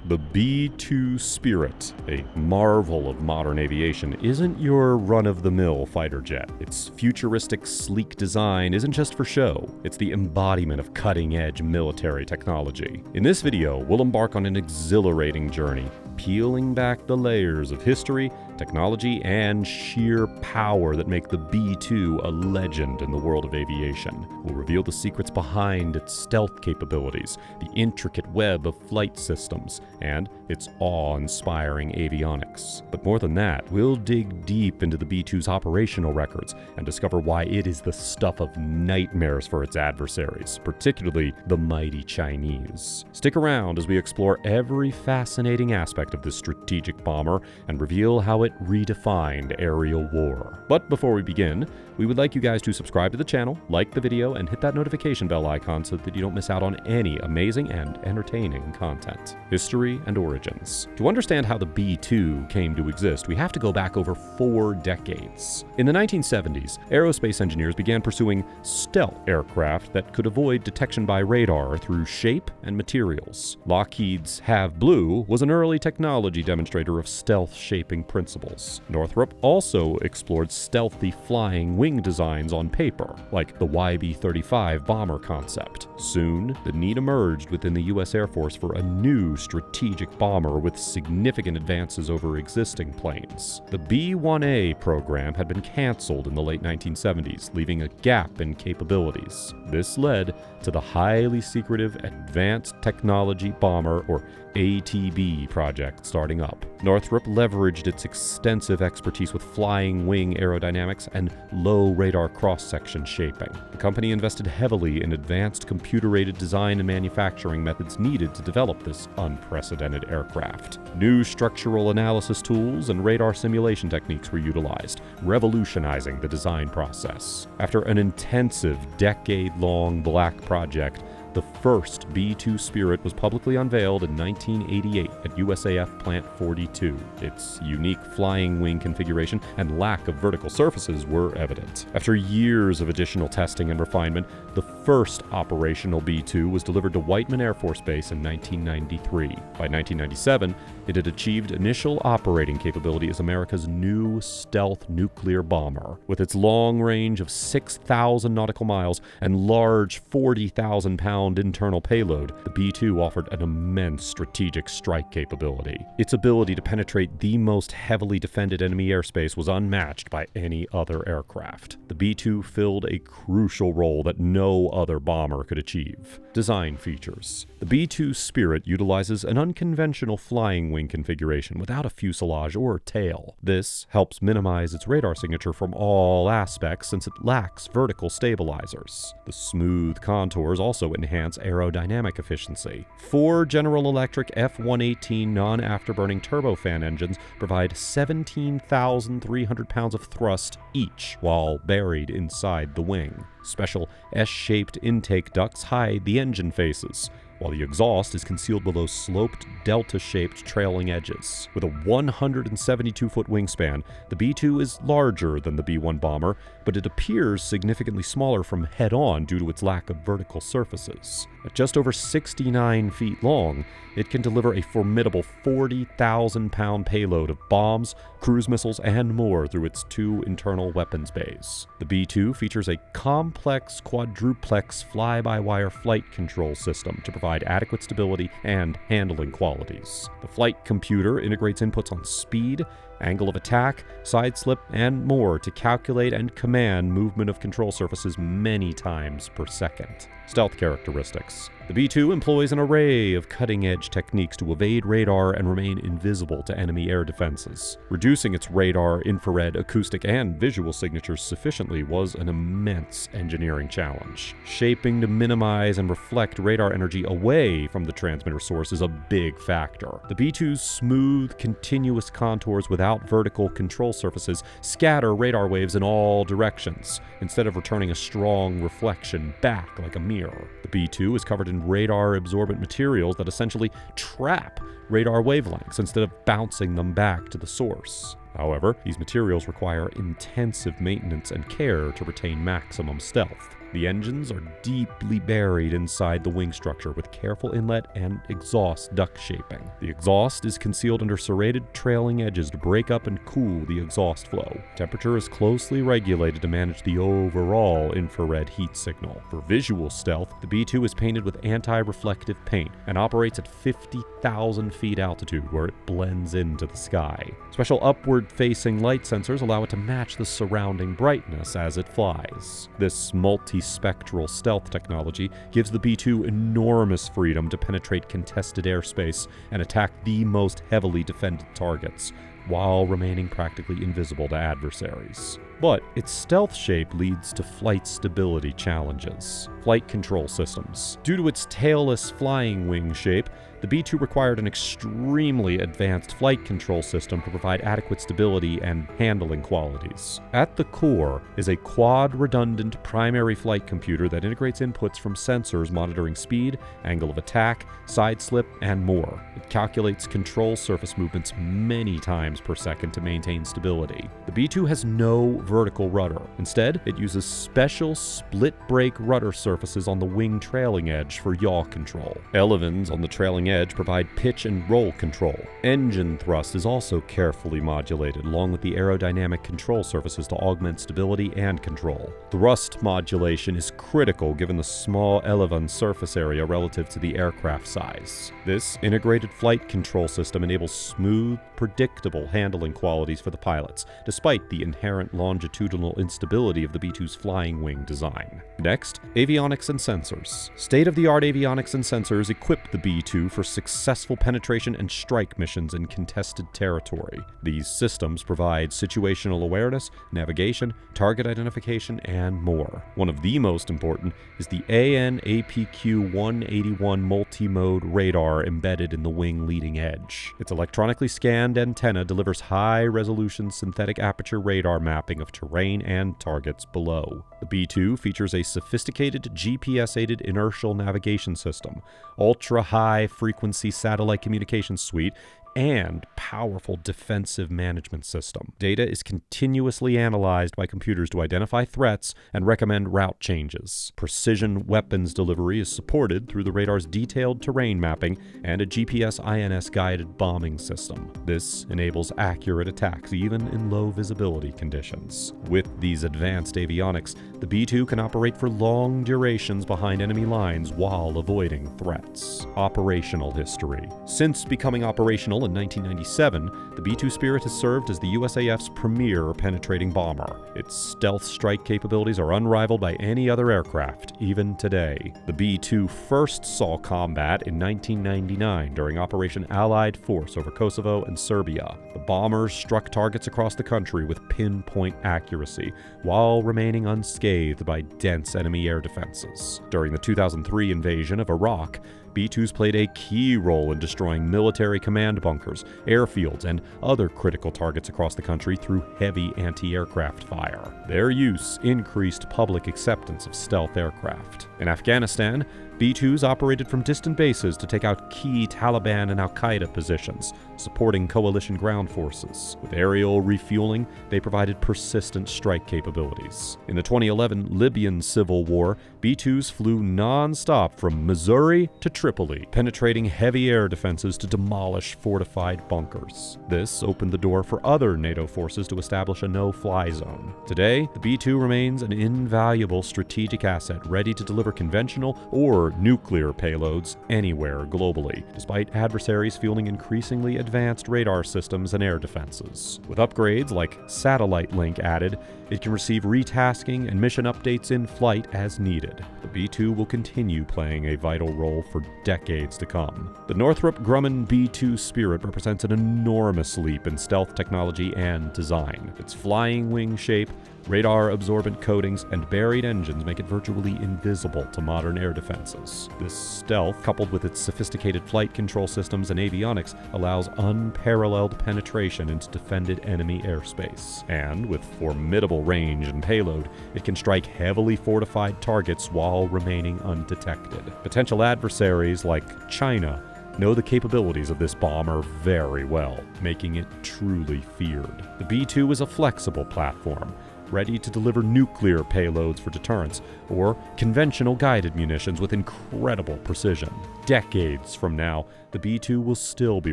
The B-2 Spirit, a marvel of modern aviation, isn't your run-of-the-mill fighter jet. Its futuristic, sleek design isn't just for show. It's the embodiment of cutting-edge military technology. In this video, we'll embark on an exhilarating journey, peeling back the layers of history, technology, and sheer power that make the B-2 a legend in the world of aviation. We'll reveal the secrets behind its stealth capabilities, the intricate web of flight systems, and its awe-inspiring avionics. But more than that, we'll dig deep into the B-2's operational records and discover why it is the stuff of nightmares for its adversaries, particularly the mighty Chinese. Stick around as we explore every fascinating aspect of this strategic bomber and reveal how it redefined aerial war. But before we begin, we would like you guys to subscribe to the channel, like the video, and hit that notification bell icon so that you don't miss out on any amazing and entertaining content. History and origins. To understand how the B-2 came to exist, we have to go back over 4 decades. In the 1970s, aerospace engineers began pursuing stealth aircraft that could avoid detection by radar through shape and materials. Lockheed's Have Blue was an early technology demonstrator of stealth shaping principles. Northrop also explored stealthy flying wing designs on paper, like the YB-35 bomber concept. Soon, the need emerged within the U.S. Air Force for a new strategic bomber with significant advances over existing planes. The B-1A program had been canceled in the late 1970s, leaving a gap in capabilities. This led to the highly secretive Advanced Technology Bomber, or ATB, project starting up. Northrop leveraged its extensive expertise with flying wing aerodynamics and low radar cross-section shaping. The company invested heavily in advanced computer-aided design and manufacturing methods needed to develop this unprecedented aircraft. New structural analysis tools and radar simulation techniques were utilized, revolutionizing the design process. After an intensive, decade-long black project, the first B-2 Spirit was publicly unveiled in 1988 at USAF Plant 42. Its unique flying wing configuration and lack of vertical surfaces were evident. After years of additional testing and refinement, the first operational B-2 was delivered to Whiteman Air Force Base in 1993. By 1997, it had achieved initial operating capability as America's new stealth nuclear bomber. With its long range of 6,000 nautical miles and large 40,000-pound internal payload, the B-2 offered an immense strategic strike capability. Its ability to penetrate the most heavily defended enemy airspace was unmatched by any other aircraft. The B-2 filled a crucial role that no other bomber could achieve. Design features. The B-2 Spirit utilizes an unconventional flying wing configuration without a fuselage or tail. This helps minimize its radar signature from all aspects since it lacks vertical stabilizers. The smooth contours also enhance aerodynamic efficiency. 4 General Electric F-118 non-afterburning turbofan engines provide 17,300 pounds of thrust each while buried inside the wing. Special S-shaped intake ducts hide the engine faces, while the exhaust is concealed below sloped, delta-shaped trailing edges. With a 172-foot wingspan, the B-2 is larger than the B-1 bomber, but it appears significantly smaller from head-on due to its lack of vertical surfaces. At just over 69 feet long, it can deliver a formidable 40,000-pound payload of bombs, cruise missiles, and more through its 2 internal weapons bays. The B-2 features a complex quadruplex fly-by-wire flight control system to provide adequate stability and handling qualities. The flight computer integrates inputs on speed, angle of attack, side slip, and more to calculate and command movement of control surfaces many times per second. Stealth characteristics. The B-2 employs an array of cutting-edge techniques to evade radar and remain invisible to enemy air defenses. Reducing its radar, infrared, acoustic, and visual signatures sufficiently was an immense engineering challenge. Shaping to minimize and reflect radar energy away from the transmitter source is a big factor. The B-2's smooth, continuous contours without vertical control surfaces scatter radar waves in all directions, instead of returning a strong reflection back like a mirror. The B-2 is covered in radar absorbent materials that essentially trap radar wavelengths instead of bouncing them back to the source. However, these materials require intensive maintenance and care to retain maximum stealth. The engines are deeply buried inside the wing structure with careful inlet and exhaust duct shaping. The exhaust is concealed under serrated trailing edges to break up and cool the exhaust flow. Temperature is closely regulated to manage the overall infrared heat signal. For visual stealth, the B-2 is painted with anti-reflective paint and operates at 50,000 feet altitude where it blends into the sky. Special upward-facing light sensors allow it to match the surrounding brightness as it flies. This multispectral stealth technology gives the B-2 enormous freedom to penetrate contested airspace and attack the most heavily defended targets, while remaining practically invisible to adversaries. But its stealth shape leads to flight stability challenges. Flight control systems. Due to its tailless flying wing shape, the B-2 required an extremely advanced flight control system to provide adequate stability and handling qualities. At the core is a quad-redundant primary flight computer that integrates inputs from sensors monitoring speed, angle of attack, side slip, and more. It calculates control surface movements many times per second to maintain stability. The B-2 has no vertical rudder. Instead, it uses special split-brake rudder surfaces on the wing trailing edge for yaw control. Elevons on the trailing edge provide pitch and roll control. Engine thrust is also carefully modulated, along with the aerodynamic control surfaces to augment stability and control. Thrust modulation is critical given the small elevon surface area relative to the aircraft size. This integrated flight control system enables smooth, predictable handling qualities for the pilots, despite the inherent longitudinal instability of the B-2's flying wing design. Next, avionics and sensors. State-of-the-art avionics and sensors equip the B-2 for successful penetration and strike missions in contested territory. These systems provide situational awareness, navigation, target identification, and more. One of the most important is the AN/APQ-181 multi-mode radar embedded in the wing leading edge. Its electronically scanned antenna delivers high-resolution synthetic aperture radar mapping of terrain and targets below. The B-2 features a sophisticated GPS-aided inertial navigation system, ultra-high frequency satellite communications suite, and powerful defensive management system. Data is continuously analyzed by computers to identify threats and recommend route changes. Precision weapons delivery is supported through the radar's detailed terrain mapping and a GPS INS-guided bombing system. This enables accurate attacks even in low visibility conditions. With these advanced avionics, the B-2 can operate for long durations behind enemy lines while avoiding threats. Operational history. Since becoming operational in 1997, the B-2 Spirit has served as the USAF's premier penetrating bomber. Its stealth strike capabilities are unrivaled by any other aircraft, even today. The B-2 first saw combat in 1999 during Operation Allied Force over Kosovo and Serbia. The bombers struck targets across the country with pinpoint accuracy, while remaining unscathed by dense enemy air defenses. During the 2003 invasion of Iraq, B-2s played a key role in destroying military command bunkers, airfields, and other critical targets across the country through heavy anti-aircraft fire. Their use increased public acceptance of stealth aircraft. In Afghanistan, B-2s operated from distant bases to take out key Taliban and Al-Qaeda positions, supporting coalition ground forces. With aerial refueling, they provided persistent strike capabilities. In the 2011 Libyan civil war, B-2s flew non-stop from Missouri to Tripoli, penetrating heavy air defenses to demolish fortified bunkers. This opened the door for other NATO forces to establish a no-fly zone. Today, the B-2 remains an invaluable strategic asset ready to deliver conventional or nuclear payloads anywhere globally, despite adversaries fielding increasingly advanced radar systems and air defenses. With upgrades like satellite link added, it can receive retasking and mission updates in flight as needed. The B-2 will continue playing a vital role for decades to come. The Northrop Grumman B-2 Spirit represents an enormous leap in stealth technology and design. Its flying wing shape, radar absorbent coatings, and buried engines make it virtually invisible to modern air defenses. This stealth, coupled with its sophisticated flight control systems and avionics, allows unparalleled penetration into defended enemy airspace. And with formidable range and payload, it can strike heavily fortified targets while remaining undetected. Potential adversaries like China know the capabilities of this bomber very well, making it truly feared. The B-2 is a flexible platform, ready to deliver nuclear payloads for deterrence, or conventional guided munitions with incredible precision. Decades from now, the B-2 will still be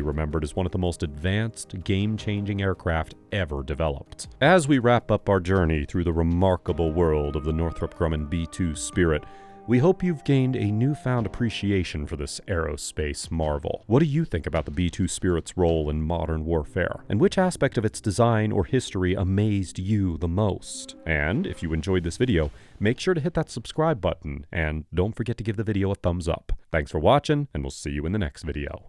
remembered as one of the most advanced, game-changing aircraft ever developed. As we wrap up our journey through the remarkable world of the Northrop Grumman B-2 Spirit, we hope you've gained a newfound appreciation for this aerospace marvel. What do you think about the B-2 Spirit's role in modern warfare? And which aspect of its design or history amazed you the most? And if you enjoyed this video, make sure to hit that subscribe button, and don't forget to give the video a thumbs up. Thanks for watching, and we'll see you in the next video.